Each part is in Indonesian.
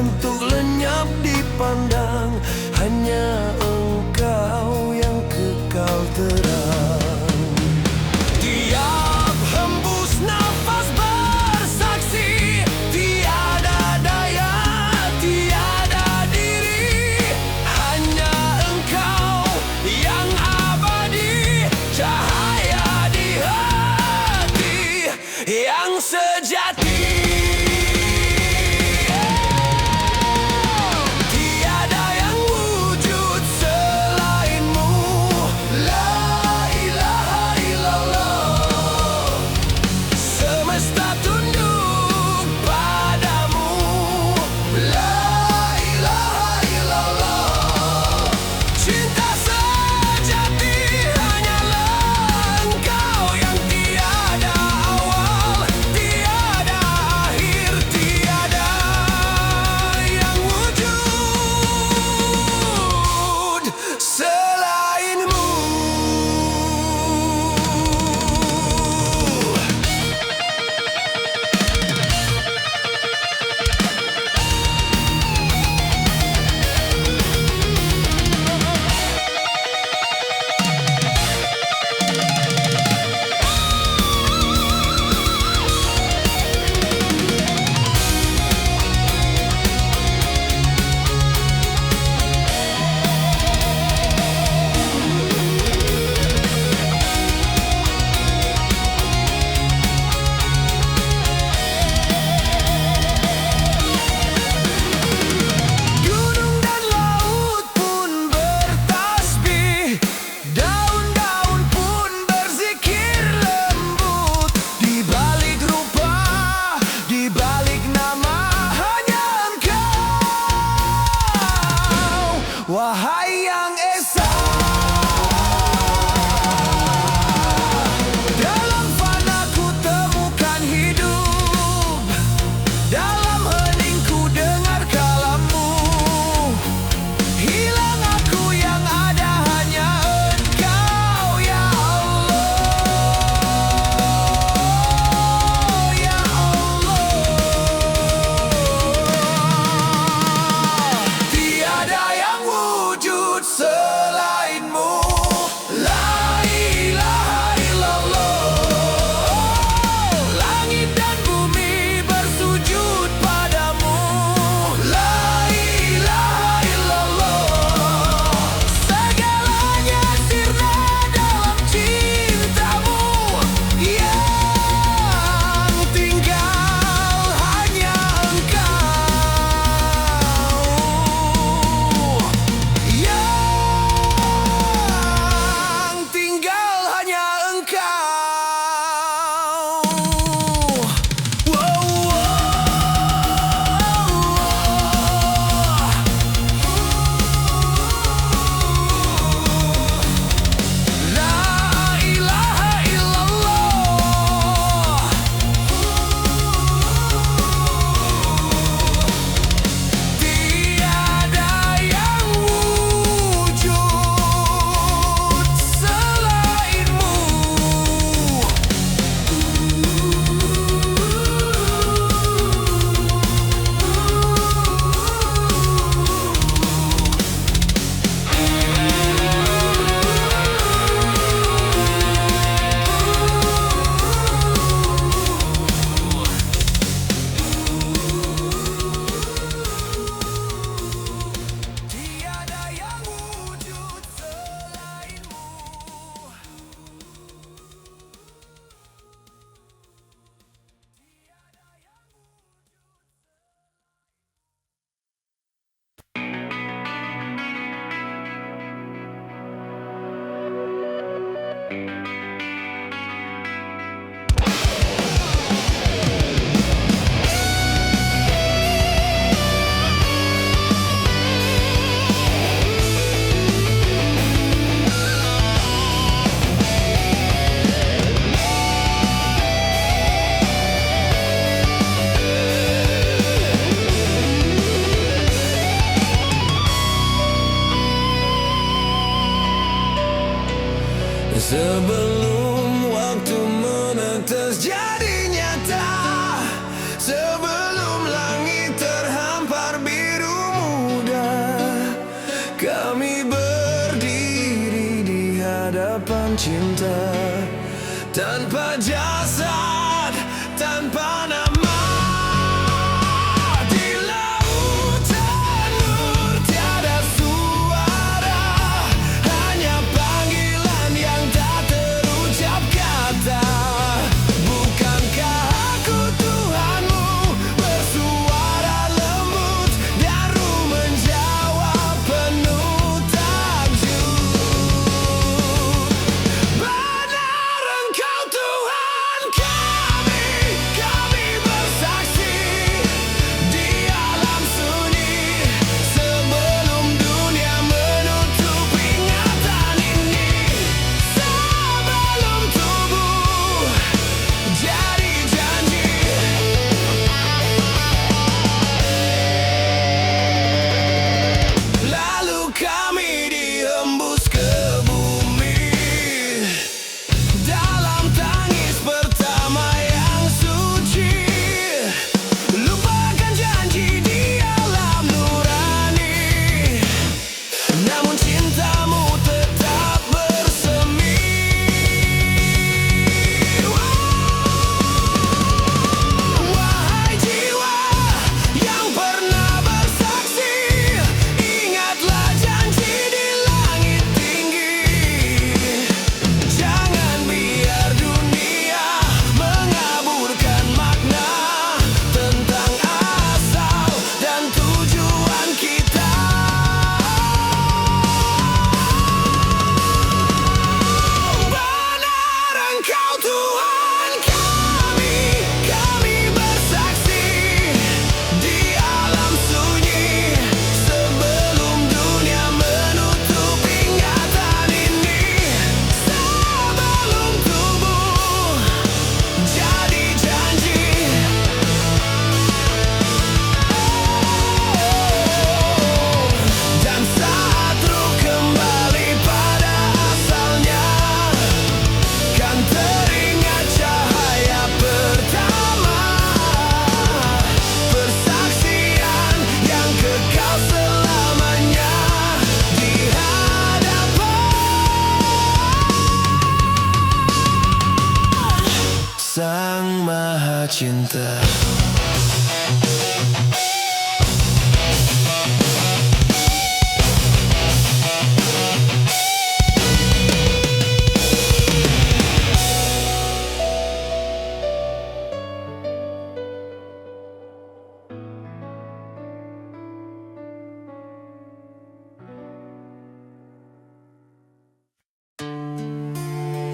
bentuk lenyap dipandang, hanya engkau yang kekal terang. Tiap hembus nafas bersaksi, tiada daya, tiada diri, hanya engkau yang abadi, cahaya di hati yang sejati. Wahai yang esa, dalam fana ku temukan hidup, dalam hening ku dengar kalammu. Hilang aku yang ada hanya engkau, ya Allah, ya Allah. Tiada yang wujud selainmu, la ilaha illallah. Langit dan bumi bersujud padamu, la ilaha illallah. Segalanya sirna dalam cintamu, yang tinggal hanya engkau, yang tinggal hanya engkau. Wow, la ilaha illallah. Tiada yang wujud selainmu. Tiada yang wujud selainmu. Sebelum waktu menetes jadi nyata, sebelum langit terhampar cinta.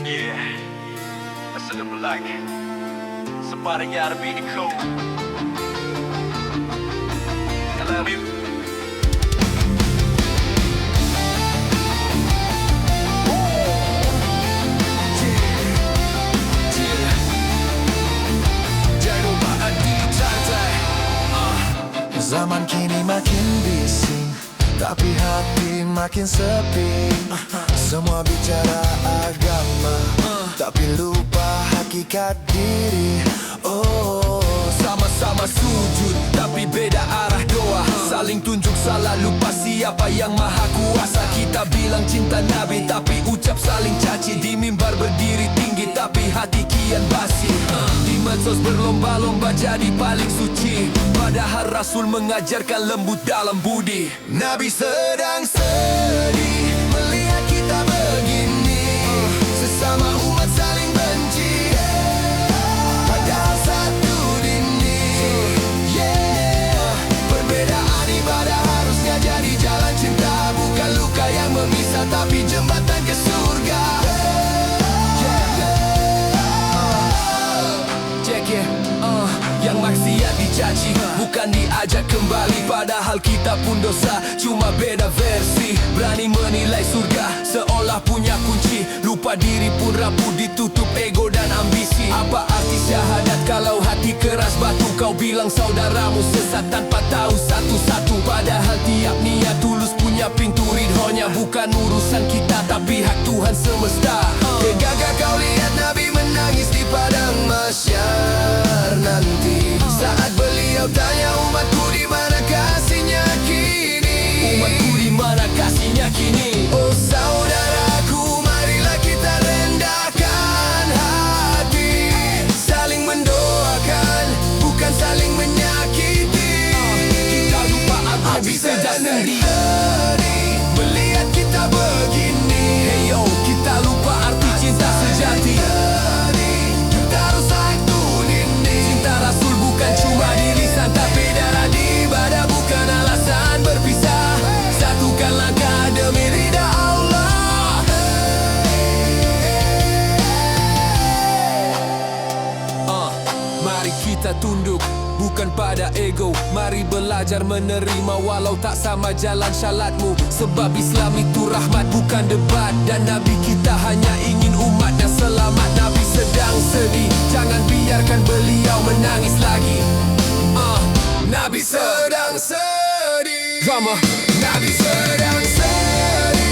Yeah, that's what I'm like. Somebody gotta be the cool. I love you. Zaman kini makin bising, tapi hati makin sepi. Semua bicara agama, tapi lupa hakikat diri. Oh, sama-sama sujud, tapi beda arah doa. Saling tunjuk salah, lupa siapa yang maha kuasa. Kita bilang cinta Nabi, tapi ucap saling caci. Di mimbar berdiri tinggi, tapi hati kian basi. Di medsos berlomba-lomba jadi paling suci, padahal Rasul mengajarkan lembut dalam budi. Nabi sedang sedih melihat kita begini, sesama umat saling benci, padahal satu dinding. Yeah, perbedaan ibadah harusnya jadi jalan cinta, bukan luka yang memisah, tapi jembatan ke surga. Yang maksiat dicaci, bukan diajak kembali, padahal kita pun dosa, cuma beda versi. Berani menilai surga seolah punya kunci, lupa diri pun rapuh, ditutup ego dan ambisi. Apa arti syahadat kalau hati keras batu? Kau bilang saudaramu sesat tanpa tahu satu-satu, padahal tiap niat tulus punya pintu ridhonya. Bukan urusan kita, tapi hak Tuhan semesta. Tegakkah kau lihat Nabi menangis di padang mahsyar nanti, saat beliau tanya, umatku di mana kasihnya kini? Umatku di mana kasihnya kini? Oh saudaraku, marilah kita rendahkan hati, saling mendoakan, bukan saling menyakiti. Kita lupa arti sejak sendiri melihat kita begini. Hey yo, kita lupa arti cinta sejati. Kita harus satu dinding. Cinta Rasul bukan cuma di lisan, tapi darah di badan, bukan alasan berpisah. Satukan langkah demi ridha Allah. Mari kita tunduk, bukan pada ego. Mari belajar menerima walau tak sama jalan syalatmu. Sebab Islam itu rahmat, bukan debat. Dan Nabi kita hanya ingin umat yang selamat. Nabi sedang sedih, jangan biarkan beliau menangis lagi. Nabi sedang sedih, Nabi sedang sedih.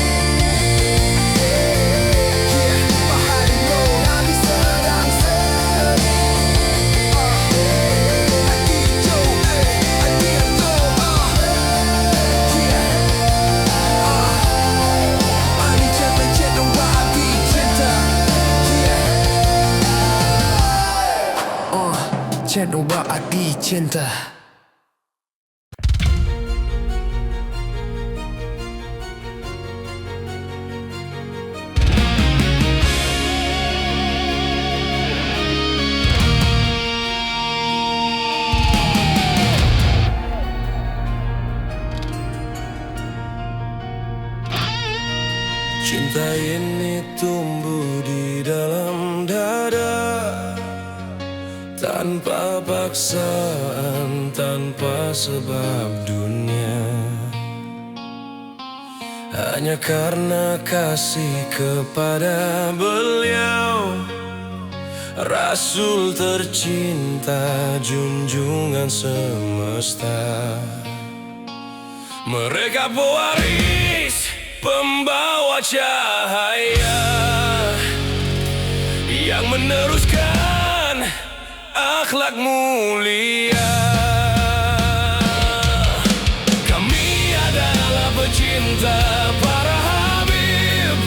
Nabi sedang sedih. Ani chat dong babi cinta. Chat dong babi cinta. Cinta ini tumbuh di dalam dada, tanpa paksaan, tanpa sebab dunia. Hanya karena kasih kepada beliau, Rasul tercinta, junjungan semesta. Mereka pewaris, pembawa cahaya yang meneruskan akhlak mulia. Kami adalah pecinta para habib,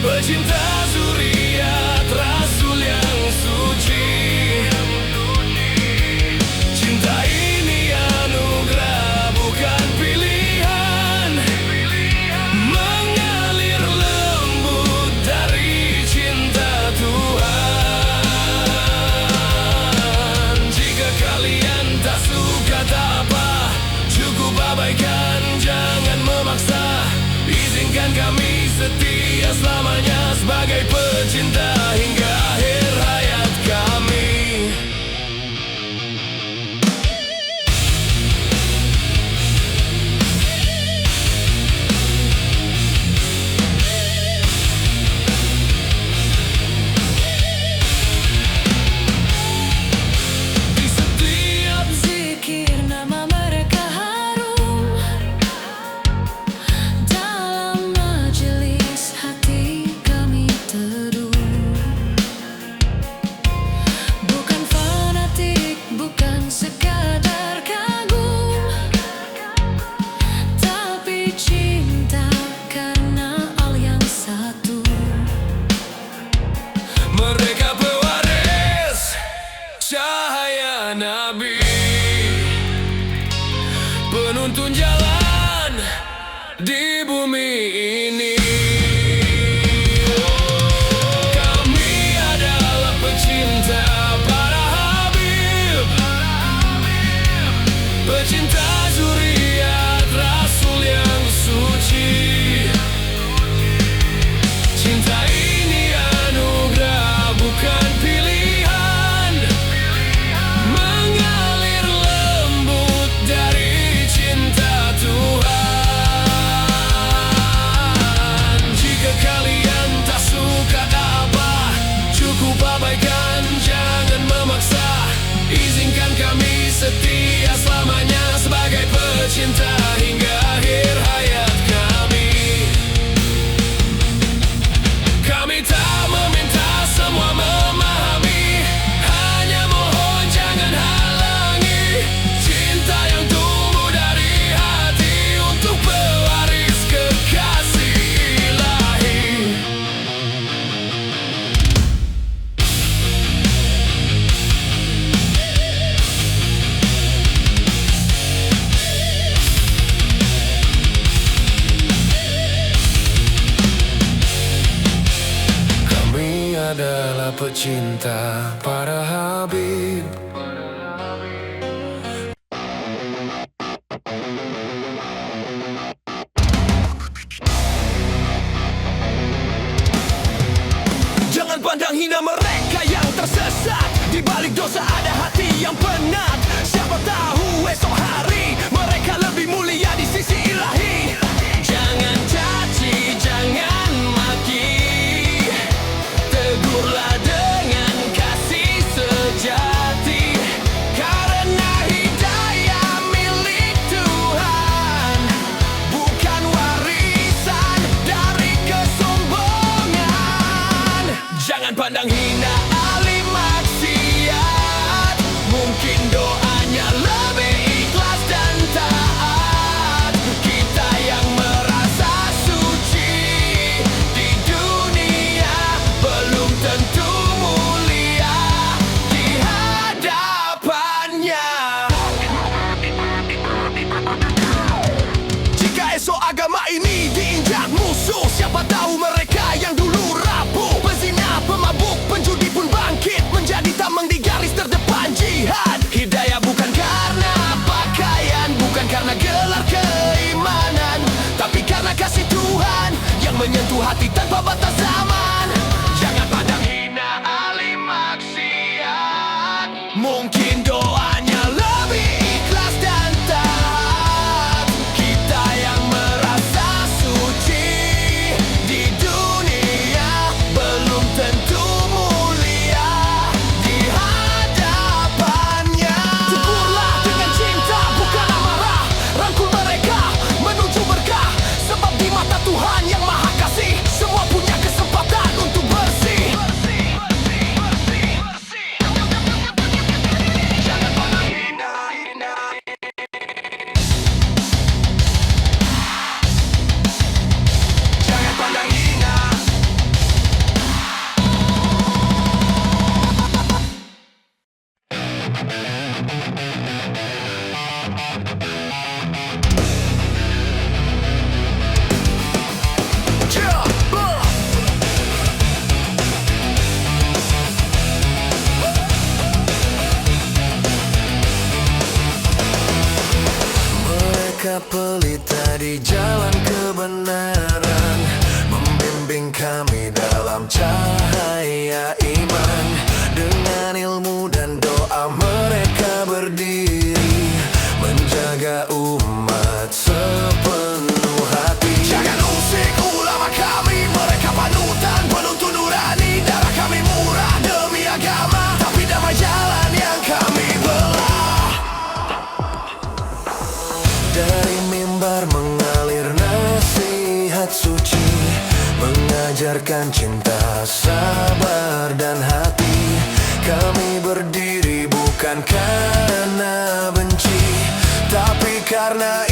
pecinta zuriat Rasul yang suci. selamanya sebagai pecinta hingga akhir hayat kami. Di setiap Zikir nama mereka harum dalam majelis hati kami teduh. Bukan fanatik, bukan sekadar kagum, tapi cinta karena Allah yang satu. mereka pewaris cahaya Nabi, penuntun jalan di bumi ini. Kami adalah pecinta para Habib, pecinta zuriat Rasul yang suci. Cinta ini anugerah bukan pilihan, mengalir lembut dari cinta Tuhan. Jika kalian tak suka apa, cukup abaikan, jangan memaksa. Izinkan kami setia selamanya sebagai pecinta hingga akhir hayat kami. Kami tak meminta semua memahami, hanya mohon jangan halangi cinta yang tumbuh dari hati untuk pewaris kekasih ilahi. Kami adalah pecinta para Habib. Jangan pandang hina mereka yang tersesat, di balik dosa ada hati yang penat. Siapa tahu esok hari mereka lebih mulia di sisi ilahi. Jangan caci, jangan maki, tegurlah dengan kasih sejati. Karena hidayah milik Tuhan, bukan warisan dari kesombongan. Jangan pandang hina ahli maksiat, mungkin doanya lebih ikhlas dan taat. Kita yang merasa suci di dunia belum tentu mulia di hadapannya. Jika esok agama ini diinjak musuh, siapa tahu mereka yang dulu rapuh. Pezina, pemabuk, penjudi pun bangkit menjadi tameng di garis terdepan jihad. Hidayah bukan karena pakaian, bukan karena gelar keimanan, tapi karena kasih Tuhan yang menyentuh hati tanpa batas zaman. Jangan pandang hina ahli maksiat, mungkin doanya lebih ikhlas dan taat. Kita yang merasa suci di dunia belum tentu mulia di hadapannya. Tegurlah dengan cinta bukan amarah, rangkul mereka menuju berkah, sebab di mata Tuhan yang Maha Kasih semua punya kesempatan untuk bersih. Jangan pandang hina, jangan pandang hina. Mereka pelita di jalan kebenaran, membimbing kami dalam cahaya iman. Dengan ilmu dan doa mereka berdiri, menjaga umat sepenuh hati. Jangan usik ulama kami, mereka panutan penuntun nurani. Darah kami murah demi agama, tapi damai jalan yang kami belah. Dari mimbar mengalir nasihat suci, mengajarkan cinta, sabar dan hati. Kami berdiri bukan karena benci, tapi karena